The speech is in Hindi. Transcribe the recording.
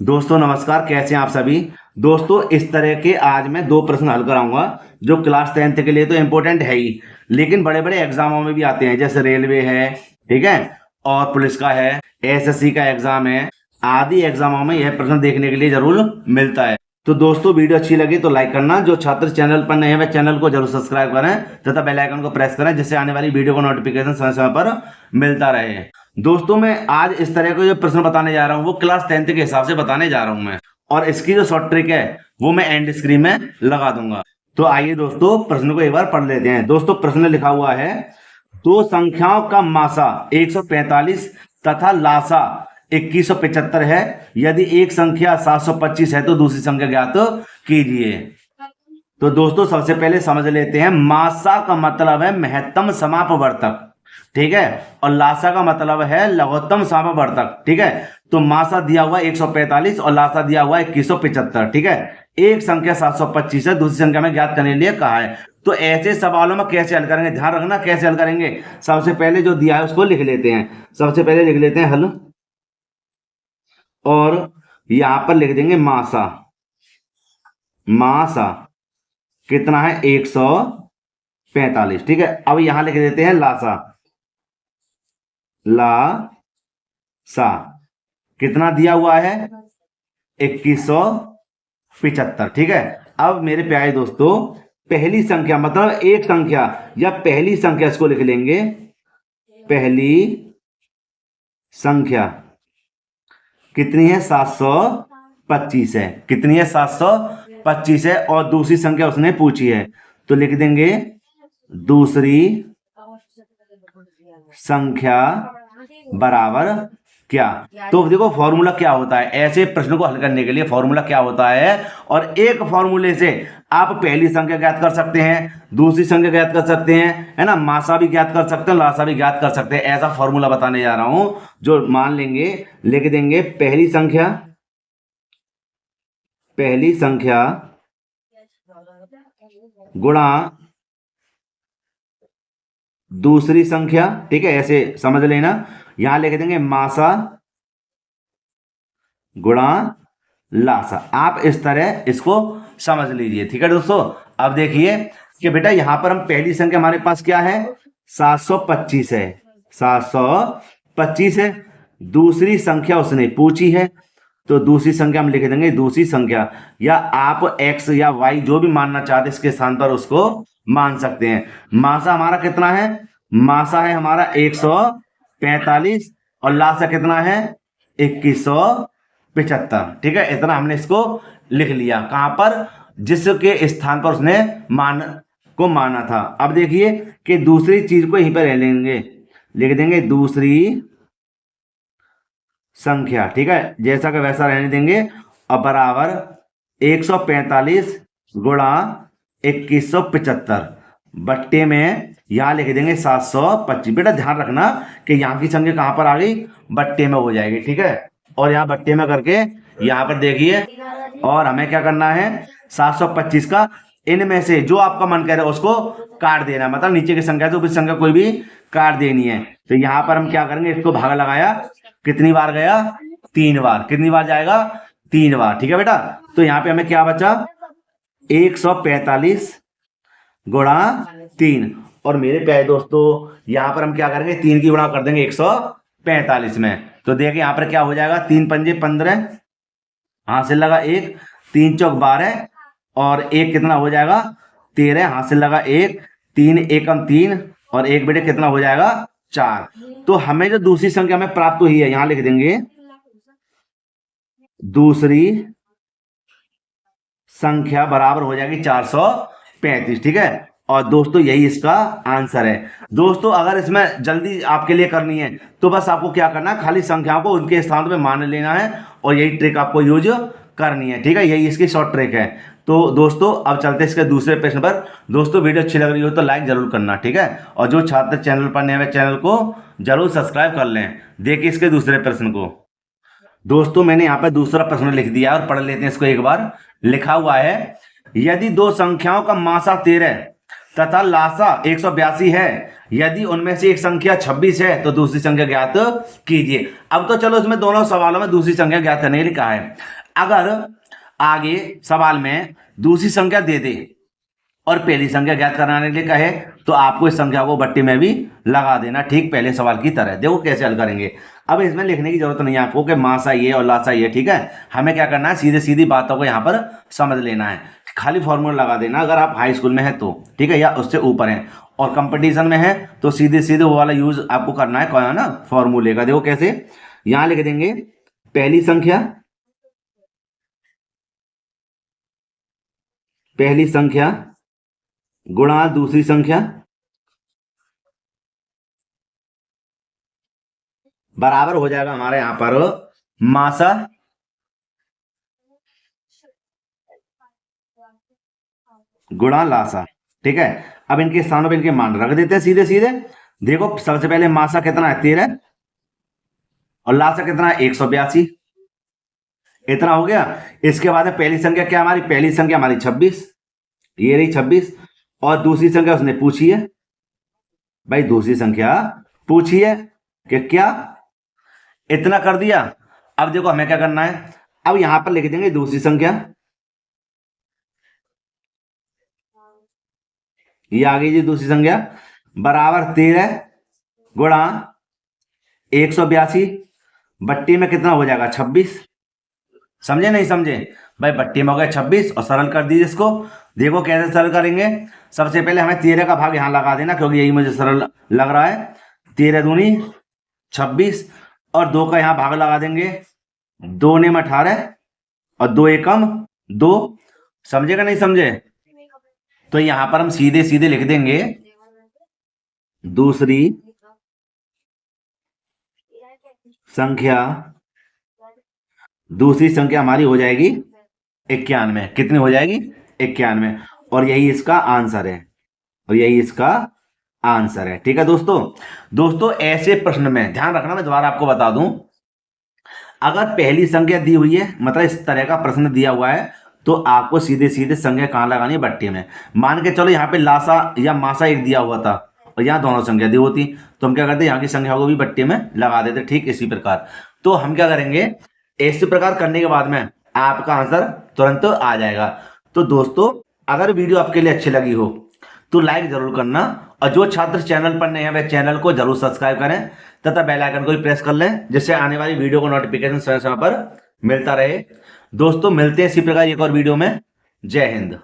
दोस्तों नमस्कार, कैसे हैं आप सभी। दोस्तों इस तरह के आज मैं दो प्रश्न हल कराऊंगा जो क्लास 10th के लिए तो इम्पोर्टेंट है ही, लेकिन बड़े बड़े एग्जामों में भी आते हैं, जैसे रेलवे है, ठीक है, और पुलिस का है, एसएससी का एग्जाम है, आदि एग्जामों में यह प्रश्न देखने के लिए जरूर मिलता है। तो दोस्तों वीडियो अच्छी लगी तो लाइक करना, जो छात्र चैनल पर नए हैं वे चैनल को जरूर सब्सक्राइब करें तथा बेल आइकन को प्रेस करें, जिससे आने वाली वीडियो को नोटिफिकेशन समय समय पर मिलता रहे। दोस्तों मैं आज इस तरह के जो प्रश्न बताने जा रहा हूँ वो क्लास 10th के हिसाब से बताने जा रहा हूँ मैं, और इसकी जो शॉर्ट ट्रिक है वो मैं एंड स्क्रीन में लगा दूंगा। तो आइए दोस्तों प्रश्न को एक बार पढ़ लेते हैं। दोस्तों प्रश्न लिखा हुआ है, दो संख्याओं का मासा 145 तथा लासा 2175 है। यदि एक संख्या 725 है तो दूसरी संख्या ज्ञात कीजिए। तो दोस्तों सबसे पहले समझ लेते हैं, मासा का मतलब है महत्तम समापवर्तक, ठीक है, और लासा का मतलब है लघुत्तम समापवर्तक, ठीक है। तो मासा दिया हुआ 145 और लासा दिया हुआ 2175, ठीक है। एक संख्या 725 है, दूसरी संख्या में ज्ञात करने के लिए कहा है। तो ऐसे सवालों में कैसे हल करेंगे, ध्यान रखना कैसे हल करेंगे। सबसे पहले जो दिया है उसको लिख लेते हैं, सबसे पहले लिख लेते हैं हल, और यहां पर लिख देंगे मासा। मासा कितना है 145, ठीक है। अब यहां लिख देते हैं लासा। लासा कितना दिया हुआ है 2175, ठीक है। अब मेरे प्यारे दोस्तों पहली संख्या मतलब एक संख्या या पहली संख्या इसको लिख लेंगे, पहली संख्या कितनी है 725 है, कितनी है 725 है, और दूसरी संख्या उसने पूछी है तो लिख देंगे दूसरी संख्या बराबर क्या। तो देखो फॉर्मूला क्या होता है, ऐसे प्रश्न को हल करने के लिए फॉर्मूला क्या होता है, और एक फॉर्मूले से आप पहली संख्या ज्ञात कर सकते हैं, दूसरी संख्या ज्ञात कर सकते हैं, है ना, मासा भी ज्ञात कर सकते हैं, लासा भी ज्ञात कर सकते हैं। ऐसा फॉर्मूला बताने जा रहा हूं जो मान लेंगे, लिख देंगे पहली संख्या गुणा दूसरी संख्या, ठीक है, ऐसे समझ लेना। यहां लिख देंगे मासा गुणा लासा। आप इस तरह इसको समझ लीजिए, ठीक है दोस्तों। अब देखिए कि बेटा यहां पर हम पहली संख्या हमारे पास क्या है 725 है, 725 है। दूसरी संख्या उसने पूछी है तो दूसरी संख्या हम लिख देंगे दूसरी संख्या, या आप x या y जो भी मानना चाहते इसके स्थान पर उसको मान सकते हैं। मासा हमारा कितना है, मासा है हमारा 145 और लासा कितना है 2175, ठीक है। इतना हमने इसको लिख लिया, कहां पर, जिसके स्थान पर उसने माना था। अब देखिए कि दूसरी चीज को यहीं पर ले लेंगे, लिख देंगे दूसरी संख्या, ठीक है, जैसा कि वैसा रहने देंगे, और बराबर 145 गुणा 2175 बट्टे में यहां लिख देंगे 725। बेटा ध्यान रखना कि यहां की संख्या कहां पर आ गई, बट्टे में हो जाएगी, ठीक है। और यहां बट्टे में करके यहां पर देखिए, और हमें क्या करना है 725 का इनमें से जो आपका मन करे उसको काट देना, मतलब नीचे की संख्या तो संख्या कोई भी काट देनी है। तो यहां पर हम क्या करेंगे, इसको भागा लगाया, कितनी बार गया 3 बार, कितनी बार जाएगा 3 बार, ठीक है बेटा। तो यहाँ पे हमें क्या बचा 145 गुणा 3, और मेरे प्यारे दोस्तों यहाँ पर हम क्या करेंगे 3 की गुणा कर देंगे 145 में। तो देखिए यहाँ पर क्या हो जाएगा, 3 पंजे 15, हासिल लगा 1, 3 चौक 12, और 1 कितना हो जाएगा 13, हासिल लगा 1, 3 एकम 3, और 1 बेटे कितना हो जाएगा 4। तो हमें जो दूसरी संख्या में प्राप्त हुई है यहां लिख देंगे दूसरी संख्या बराबर हो जाएगी 435, ठीक है। और दोस्तों यही इसका आंसर है। दोस्तों अगर इसमें जल्दी आपके लिए करनी है तो बस आपको क्या करना है, खाली संख्याओं को उनके स्थान पे मान लेना है, और यही ट्रिक आपको यूज करनी है, ठीक है, यही इसकी शॉर्ट ट्रिक है। तो दोस्तों अब चलते हैं इसके दूसरे प्रश्न पर। दोस्तों वीडियो अच्छी लग रही हो तो लाइक जरूर करना, ठीक है, और जो छात्र चैनल पर नए हैं चैनल को जरूर सब्सक्राइब कर लें। देखिए इसके दूसरे प्रश्न को। दोस्तों मैंने यहाँ पर दूसरा प्रश्न लिख दिया और पढ़ लेते हैं इसको एक बार। लिखा हुआ है, यदि दो संख्याओं का मासा 13 तथा लासा 182 है। यदि उनमें से एक संख्या 26 है तो दूसरी संख्या ज्ञात कीजिए। अब तो चलो इसमें दोनों सवालों में दूसरी संख्या ज्ञात करने के लिए कहा है। अगर आगे सवाल में दूसरी संख्या दे दे और पहली संख्या ज्ञात कराने के लिए कहे तो आपको इस संख्या को बट्टी में भी लगा देना, ठीक पहले सवाल की तरह। देखो कैसे हल करेंगे। अब इसमें लिखने की जरूरत नहीं है आपको कि मासा ये और लासा ये, ठीक है। हमें क्या करना है, सीधे सीधी बातों को यहाँ पर समझ लेना है। खाली फॉर्मूला लगा देना अगर आप हाई स्कूल में है तो, ठीक है, या उससे ऊपर है। और कंपटीशन में है तो सीधे सीधे वो वाला यूज आपको करना है, कौन ना, फॉर्मूले का। देखो कैसे, यहां लिख देंगे पहली संख्या गुणा दूसरी संख्या बराबर हो जाएगा हमारे यहां पर मासा गुणा लासा, ठीक है। अब इनके स्थानों पे इनके मान रख देते हैं सीधे सीधे। देखो सबसे पहले मासा कितना है, 13, और लासा कितना है, 182। इतना हो गया। इसके बाद में पहली संख्या क्या हमारी, पहली संख्या हमारी 26, ये रही 26। और दूसरी संख्या उसने पूछी है भाई, दूसरी संख्या पूछी है कि क्या, इतना कर दिया। अब देखो हमें क्या करना है, अब यहां पर लिख देंगे दूसरी संख्या, ये आ गई जी दूसरी संख्या, बराबर 13 गुणा 182 बट्टी में कितना हो जाएगा, 26। समझे नहीं समझे भाई, बट्टी में हो गया 26 और सरल कर दीजिए इसको। देखो कैसे सरल करेंगे। सबसे पहले हमें 13 का भाग यहां लगा देना क्योंकि यही मुझे सरल लग रहा है। 13 दूनी 26 और 2 का यहां भाग लगा देंगे, 2 ने 18 और 2 एकम 2। समझेगा नहीं समझे, तो यहां पर हम सीधे सीधे लिख देंगे दूसरी संख्या हमारी हो जाएगी 91। कितनी हो जाएगी, 91। और यही इसका आंसर है, ठीक है दोस्तों ऐसे प्रश्न में ध्यान रखना, मैं दोबारा आपको बता दूं, अगर पहली संख्या दी हुई है, मतलब इस तरह का प्रश्न दिया हुआ है, तो आपको सीधे सीधे संख्या कहां लगानी है, बट्टी में। मान के चलो यहाँ पे लासा या मासा एक दिया हुआ था और यहाँ दोनों संख्या दी होती, तो हम क्या करते, यहाँ की संख्या को भी बट्टी में लगा देते, ठीक इसी प्रकार। तो हम क्या करेंगे, इसी प्रकार करने के बाद में आपका आंसर तुरंत आ जाएगा। तो दोस्तों अगर वीडियो आपके लिए अच्छी लगी हो तो लाइक जरूर करना, और जो छात्र चैनल पर नए हैं वह चैनल को जरूर सब्सक्राइब करें तथा बेल आइकन को भी प्रेस कर लें, जिससे आने वाली वीडियो को नोटिफिकेशन समय समय पर मिलता रहे। दोस्तों मिलते हैं इसी प्रकार एक और वीडियो में। जय हिंद।